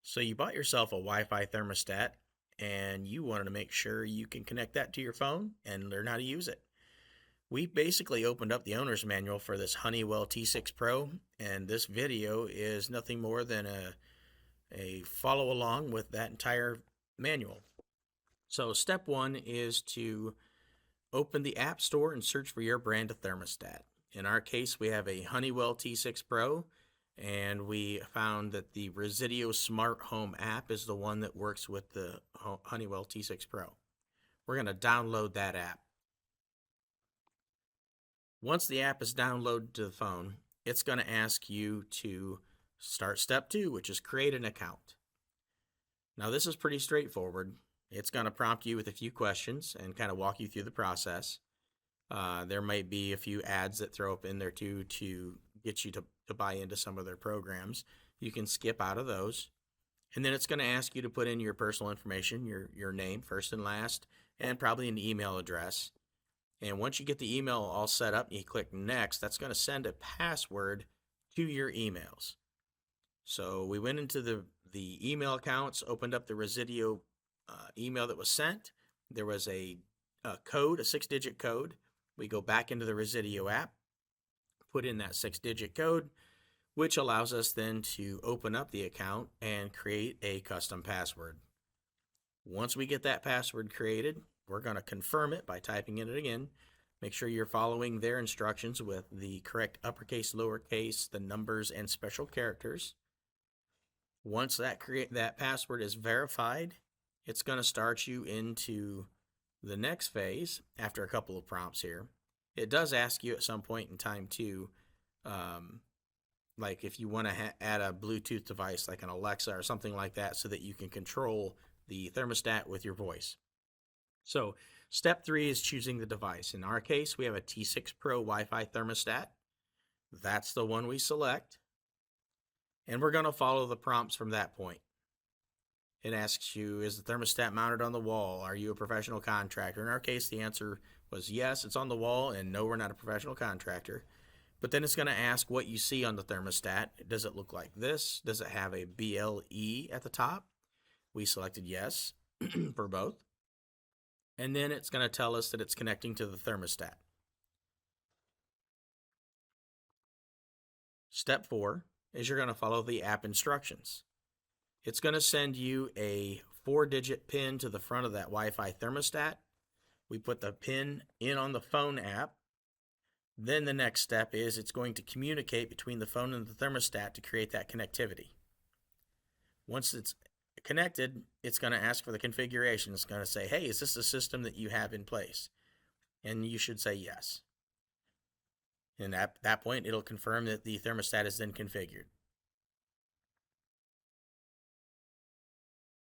So you bought yourself a Wi-Fi thermostat and you wanted to make sure you can connect that to your phone and learn how to use it. We basically opened up the owner's manual for this Honeywell T6 Pro, and this video is nothing more than a follow along with that entire manual. So step one is to open the App Store and search for your brand of thermostat. In our case, we have a Honeywell T6 Pro, and we found that the Resideo Smart Home app is the one that works with the Honeywell T6 Pro. We're going to download that app. Once the app is downloaded to the phone, it's going to ask you to start step two, which is create an account. Now, this is pretty straightforward. It's going to prompt you with a few questions and kind of walk you through the process. There might be a few ads that throw up in there too to get you to buy into some of their programs. You can skip out of those. And then it's going to ask you to put in your personal information, your name, first and last, and probably an email address. And once you get the email all set up and you click next, that's going to send a password to your emails. So we went into the email accounts, opened up the Resideo email that was sent. There was a code, a 6-digit code. We go back into the Resideo app, put in that 6-digit code, which allows us then to open up the account and create a custom password. Once we get that password created, we're going to confirm it by typing it again. Make sure you're following their instructions with the correct uppercase, lowercase, the numbers, and special characters. Once that password is verified, it's going to start you into the next phase after a couple of prompts here. It does ask you at some point in time too, like if you want to add a Bluetooth device like an Alexa or something like that so that you can control the thermostat with your voice. So step three is choosing the device. In our case, we have a T6 Pro Wi-Fi thermostat. That's the one we select. And we're going to follow the prompts from that point. It asks you, is the thermostat mounted on the wall? Are you a professional contractor? In our case, the answer was yes, it's on the wall, and no, we're not a professional contractor. But then it's going to ask what you see on the thermostat. Does it look like this? Does it have a BLE at the top? We selected yes for both. And then it's going to tell us that it's connecting to the thermostat. Step four is you're going to follow the app instructions. It's going to send you a 4-digit PIN to the front of that Wi-Fi thermostat. We put the PIN in on the phone app. Then the next step is it's going to communicate between the phone and the thermostat to create that connectivity. Once it's connected, it's going to ask for the configuration. It's going to say, hey, is this the system that you have in place? And you should say yes. And at that point, it'll confirm that the thermostat is then configured.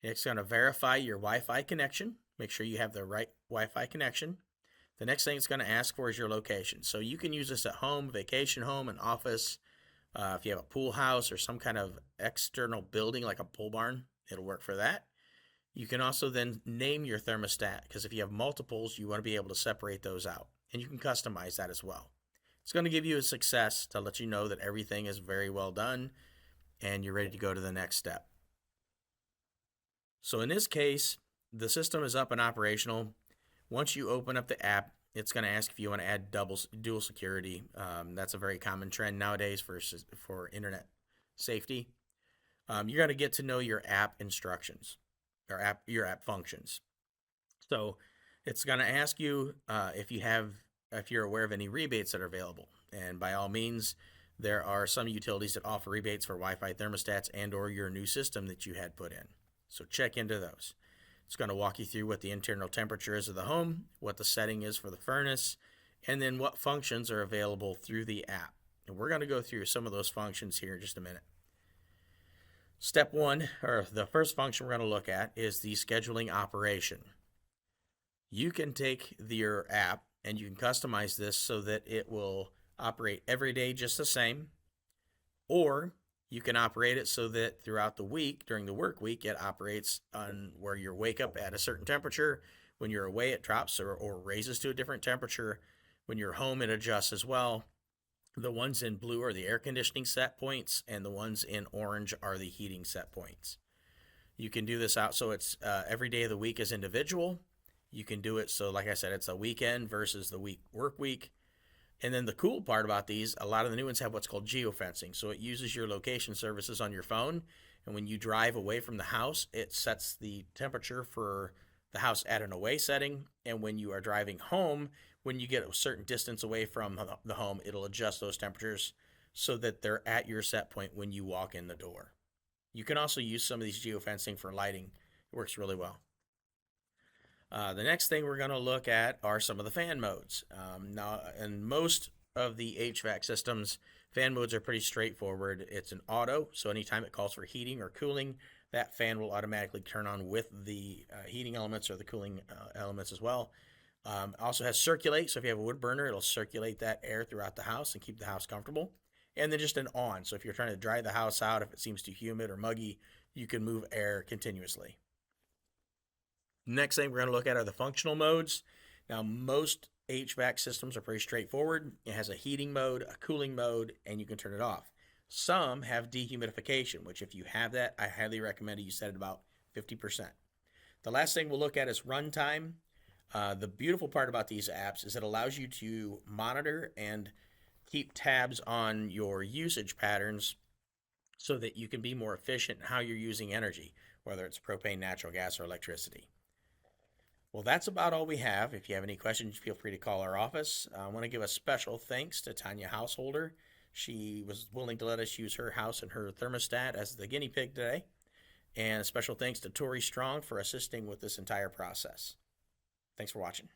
It's going to verify your Wi-Fi connection. Make sure you have the right Wi-Fi connection. The next thing it's going to ask for is your location. So you can use this at home, vacation home, an office. If you have a pool house or some kind of external building like a pole barn, it'll work for that. You can also then name your thermostat, because if you have multiples, you want to be able to separate those out. And you can customize that as well. It's going to give you a success to let you know that everything is very well done and you're ready to go to the next step. So in this case, the system is up and operational. Once you open up the app, it's going to ask if you want to add dual security. That's a very common trend nowadays for internet safety. You're going to get to know your app instructions or your app functions. So it's going to ask you if you're aware of any rebates that are available. And by all means, there are some utilities that offer rebates for Wi-Fi thermostats and or your new system that you had put in. So check into those. It's going to walk you through what the internal temperature is of the home, what the setting is for the furnace, and then what functions are available through the app. And we're going to go through some of those functions here in just a minute. Step one, or the first function we're going to look at, is the scheduling operation. You can take your app and you can customize this so that it will operate every day just the same, or you can operate it so that throughout the week, during the work week, it operates on where you wake up at a certain temperature. When you're away, it drops or raises to a different temperature. When you're home, it adjusts as well. The ones in blue are the air conditioning set points, and the ones in orange are the heating set points. You can do this out so it's every day of the week is individual. You can do it so, like I said, it's a weekend versus the work week. And then the cool part about these, a lot of the new ones have what's called geofencing. So it uses your location services on your phone. And when you drive away from the house, it sets the temperature for the house at an away setting. And when you are driving home, when you get a certain distance away from the home, it'll adjust those temperatures so that they're at your set point when you walk in the door. You can also use some of these geofencing for lighting. It works really well. The next thing we're going to look at are some of the fan modes. Now, in most of the HVAC systems, fan modes are pretty straightforward. It's an auto, so anytime it calls for heating or cooling, that fan will automatically turn on with the heating elements or the cooling elements as well. It also has circulate, so if you have a wood burner, it'll circulate that air throughout the house and keep the house comfortable. And then just an on, so if you're trying to dry the house out, if it seems too humid or muggy, you can move air continuously. Next thing we're going to look at are the functional modes. Now, most HVAC systems are pretty straightforward. It has a heating mode, a cooling mode, and you can turn it off. Some have dehumidification, which if you have that, I highly recommend you set it about 50%. The last thing we'll look at is runtime. The beautiful part about these apps is it allows you to monitor and keep tabs on your usage patterns so that you can be more efficient in how you're using energy, whether it's propane, natural gas, or electricity. Well, that's about all we have. If you have any questions, feel free to call our office. I want to give a special thanks to Tanya Householder. She was willing to let us use her house and her thermostat as the guinea pig today. And a special thanks to Tori Strong for assisting with this entire process. Thanks for watching.